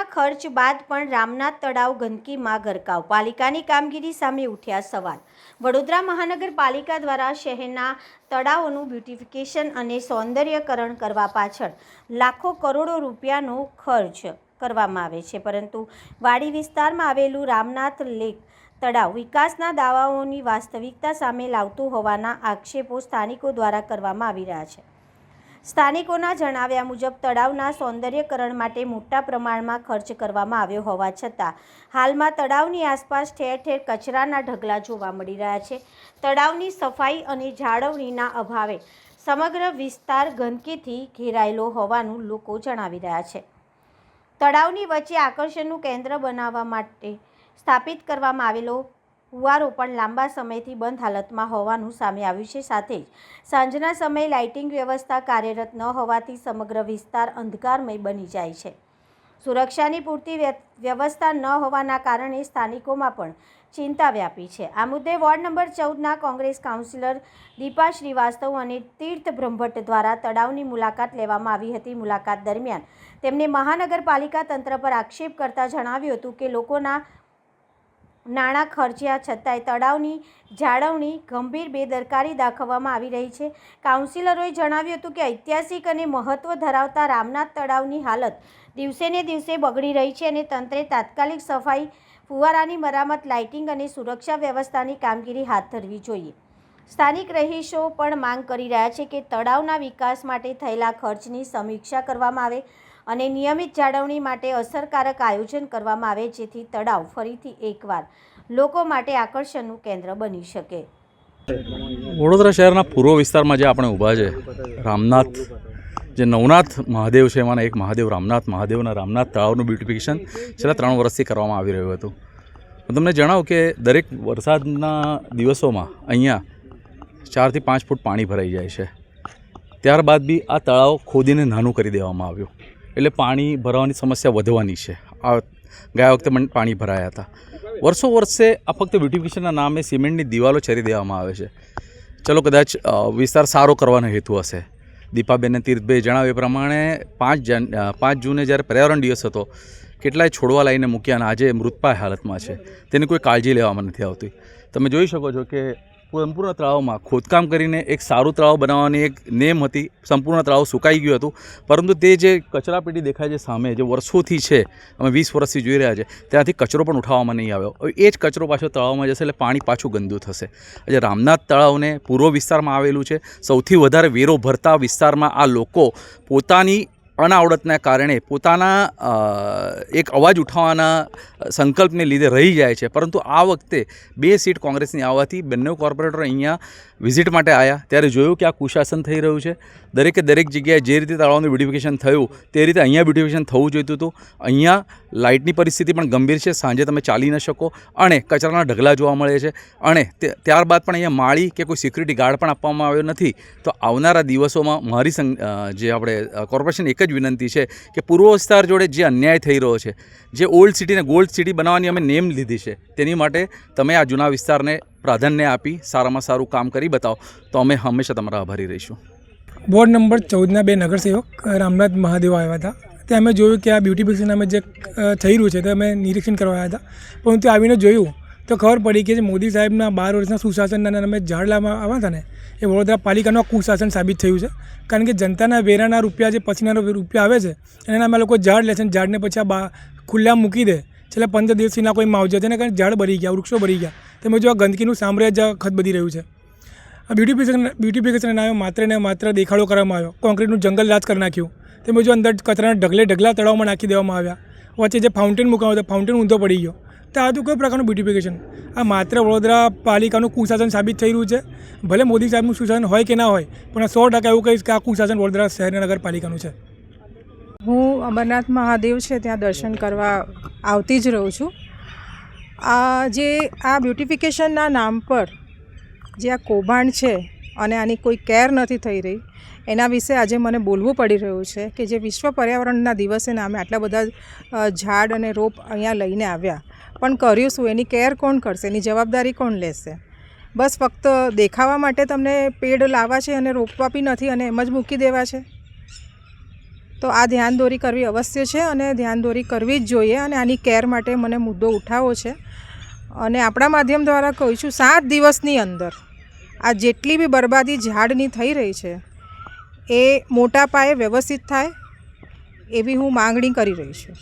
ખર્ચ બાદ પણ રામનાથ તળાવ ગંદકીમાં ગરકાવ, પાલિકાની કામગીરી સામે ઉઠ્યા સવાલ। વડોદરા મહાનગરપાલિકા દ્વારા શહેરના તળાવોનું બ્યુટિફિકેશન અને સૌંદર્યકરણ કરવા પાછળ લાખો કરોડો રૂપિયાનો ખર્ચ કરવામાં આવે છે, પરંતુ વાડી વિસ્તારમાં આવેલું રામનાથ લેક તળાવ વિકાસના દાવાઓની વાસ્તવિકતા સામે લાવતું હોવાના આક્ષેપો સ્થાનિકો દ્વારા કરવામાં આવી રહ્યા છે। સ્થાનિકોના જણાવ્યા મુજબ તળાવના સૌંદર્યકરણ માટે મોટા પ્રમાણમાં ખર્ચ કરવામાં આવ્યો હોવા છતાં હાલમાં તળાવની આસપાસ ઠેર ઠેર કચરાના ઢગલા જોવા મળી રહ્યા છે। તળાવની સફાઈ અને જાળવણીના અભાવે સમગ્ર વિસ્તાર ગંદકીથી ઘેરાયેલો હોવાનું લોકો જણાવી રહ્યા છે। તળાવની વચ્ચે આકર્ષણનું કેન્દ્ર બનાવવા માટે સ્થાપિત કરવામાં આવેલો ફુવારો પણ લાંબા સમયથી બંધ હાલતમાં હોવાનું સામે આવ્યું છે। સાથે જ સાંજના સમયે લાઇટિંગ વ્યવસ્થા કાર્યરત ન હોવાથી સમગ્ર વિસ્તાર અંધકારમય બની જાય છે। સુરક્ષાની પૂરતી વ્યવસ્થા ન હોવાના કારણે સ્થાનિકોમાં પણ ચિંતા વ્યાપી છે। આ મુદ્દે વોર્ડ નંબર 14ના કોંગ્રેસ કાઉન્સિલર દીપા શ્રીવાસ્તવ અને તીર્થ બ્રહ્મભટ્ટ દ્વારા તળાવની મુલાકાત લેવામાં આવી હતી। મુલાકાત દરમિયાન તેમણે મહાનગરપાલિકા તંત્ર પર આક્ષેપ કરતા જણાવ્યું હતું કે લોકોના નાણાં ખર્ચ્યા છતાંય તળાવની જાળવણી ગંભીર બેદરકારી દાખવવામાં આવી રહી છે। કાઉન્સિલરોએ જણાવ્યું હતું કે ઐતિહાસિક અને મહત્વ ધરાવતા રામનાથ તળાવની હાલત દિવસે ને દિવસે બગડી રહી છે અને તંત્રે તાત્કાલિક સફાઈ, ફુવારાની મરામત, લાઇટિંગ અને સુરક્ષા વ્યવસ્થાની કામગીરી હાથ ધરવી જોઈએ। સ્થાનિક રહીશો પણ માંગ કરી રહ્યા છે કે તળાવના વિકાસ માટે થયેલા ખર્ચની સમીક્ષા કરવામાં આવે અને નિયમિત જાળવણી માટે અસરકારક આયોજન કરવામાં આવે, જેથી તળાવ ફરીથી એકવાર લોકો માટે આકર્ષણનું કેન્દ્ર બની શકે। વડોદરા શહેરના પૂર્વ વિસ્તારમાં જે આપણે ઊભા છે, રામનાથ જે નવનાથ મહાદેવ છે, એમાંના એક મહાદેવ રામનાથ મહાદેવના રામનાથ તળાવનું બ્યુટિફિકેશન છેલ્લા 3 વર્ષથી કરવામાં આવી રહ્યું હતું। હું તમને જણાવું કે દરેક વરસાદના દિવસોમાં અહીંયા 4 થી 5 ફૂટ પાણી ભરાઈ જાય છે। ત્યારબાદ બી આ તળાવ ખોદીને નાનું કરી દેવામાં આવ્યું, એટલે પાણી ભરાવાની સમસ્યા વધવાની છે। આ ગયા વખતે પણ પાણી ભરાયા હતા। વર્ષે આ ફક્ત બ્યુટિફિકેશનના નામે સિમેન્ટની દિવાલો ચરી દેવામાં આવે છે। ચલો કદાચ વિસ્તાર સારો કરવાનો હેતુ હશે। દીપાબેન અને તીર્થભાઈ જણાવ્યા પ્રમાણે 5 જૂને જ્યારે પર્યાવરણ દિવસ હતો, કેટલાય છોડવા લાવીને મૂક્યા અને આજે મૃતપાય હાલતમાં છે, તેની કોઈ કાળજી લેવામાં નથી આવતી। તમે જોઈ શકો છો કે સંપૂર્ણ તળાવમાં ખોદકામ કરીને એક સારું તળાવ બનાવવાની એક નેમ હતી। સંપૂર્ણ તળાવ સુકાઈ ગયું હતું, પરંતુ તે જે કચરાપેટી દેખાય છે સામે, જે વર્ષોથી છે, અમે 20 વર્ષથી જોઈ રહ્યા છે, ત્યાંથી કચરો પણ ઉઠાવવામાં નહીં આવ્યો। હવે એ જ કચરો પાછો તળાવમાં જશે એટલે પાણી પાછું ગંદુ થશે। આજે રામનાથ તળાવને પૂર્વ વિસ્તારમાં આવેલું છે, સૌથી વધારે વેરો ભરતા વિસ્તારમાં આ લોકો પોતાની અનાવડતના કારણે પોતાના એક અવાજ ઉઠાવવાના સંકલ્પને લીધે રહી જાય છે। પરંતુ આ વખતે 2 સીટ કોંગ્રેસની આવવાથી બંને કોર્પોરેટર અહીંયા વિઝિટ માટે આવ્યા ત્યારે જોયું કે આ કુશાસન થઈ રહ્યું છે। દરેક જગ્યાએ જે રીતે તળાવનું બ્યુટિફિકેશન થયું તે રીતે અહીંયા બ્યુટિફિકેશન થવું જોઈતું હતું। અહીંયા લાઇટની પરિસ્થિતિ પણ ગંભીર છે, સાંજે તમે ચાલી ન શકો અને કચરાના ઢગલા જોવા મળે છે, અને ત્યારબાદ પણ અહીંયા માળી કે કોઈ સિક્યુરિટી ગાર્ડ પણ આપવામાં આવ્યો નથી। તો આવનારા દિવસોમાં મારી જે આપણે કોર્પોરેશન એક જ વિનંતી છે કે પૂર્વ વિસ્તાર જોડે જે અન્યાય થઈ રહ્યો છે, જે ઓલ્ડ સિટીને ગોલ્ડ સિટી બનાવવાની અમે નેમ લીધી છે, તેની માટે તમે આ જૂના વિસ્તારને પ્રાધાન્ય આપી સારામાં સારું કામ કરી બતાવો તો અમે હંમેશા તમારા આભારી રહીશું। વોર્ડ નંબર 14ના 2 નગરસેવક રામનાથ મહાદેવ આવ્યા હતા, ત્યાં અમે જોયું કે આ બ્યુટિફિકેશન અમે જે થઈ રહ્યું છે તે અમે નિરીક્ષણ કરવા આવ્યા હતા, પરંતુ આવીને જોયું તો ખબર પડી કે જે મોદી સાહેબના 12 વર્ષના સુશાસનના અમે ઝાડ લાવવા આવ્યા હતા ને, એ વડોદરા પાલિકાનું કુશાસન સાબિત થયું છે। કારણ કે જનતાના વેરાના રૂપિયા, જે પછીના રૂપિયા આવે છે, એના અમે લોકો ઝાડ લે છે, ઝાડને પછી આ ખુલ્લા મૂકી દે, છેલ્લા 15 દિવસથી ના કોઈ માવજત, તેના કારણે ઝાડ બળી ગયા, વૃક્ષો બળી ગયા। તેમ જો આ ગંદકીનું સામ્રાજ્ય ખતબદી રહ્યું છે। આ બ્યુટિફિકેશન નામે માત્ર ને માત્ર દેખાડો કરવામાં આવ્યો, કોન્ક્રીટનું જંગલ રાજ કરી નાખ્યું। તેમ જો અંદર કચરાના ઢગલા તળાવમાં નાખી દેવામાં આવ્યા, વચ્ચે જે ફાઉન્ટેન મૂકવામાં આવ્યો, ફાઉન્ટેન ઊંધો પડી ગયો। તો આ તો કોઈ પ્રકારનું બ્યુટિફિકેશન, આ માત્ર વડોદરા પાલિકાનું કુશાસન સાબિત થઈ રહ્યું છે। ભલે મોદી સાહેબનું સુશાસન હોય કે ના હોય, પણ 100% એવું કહીશ કે આ કુશાસન વડોદરા શહેર નગરપાલિકાનું છે। હું અમરનાથ મહાદેવ છે ત્યાં દર્શન કરવા આવતી જ રહું છું। આ બ્યુટિફિકેશનના નામ પર જે આ કૌભાંડ છે અને આની કોઈ કેર નથી થઈ રહી, એના વિશે આજે મને બોલવું પડી રહ્યું છે કે જે વિશ્વ પર્યાવરણના દિવસે અમે આટલા બધા ઝાડ અને રોપ અહીંયા લઈને આવ્યા, પણ કર્યું શું? એની કેર કોણ કરશે? એની જવાબદારી કોણ લેશે? બસ ફક્ત દેખાવા માટે તમને પેડ લાવવા છે અને રોપવા બી નથી અને એમ જ મૂકી દેવા છે। તો આ ધ્યાનદોરી કરવી અવશ્ય છે અને ધ્યાનદોરી કરવી જ જોઈએ અને આની કેર માટે મને મુદ્દો ઉઠાવવો છે. અને આપણા માધ્યમ દ્વારા કહું છું 7 દિવસની અંદર આ જેટલી બી બરબાદી ઝાડની થઈ રહી છે એ મોટા પાયે વ્યવસ્થિત થાય એવી હું માંગણી કરી રહી છું.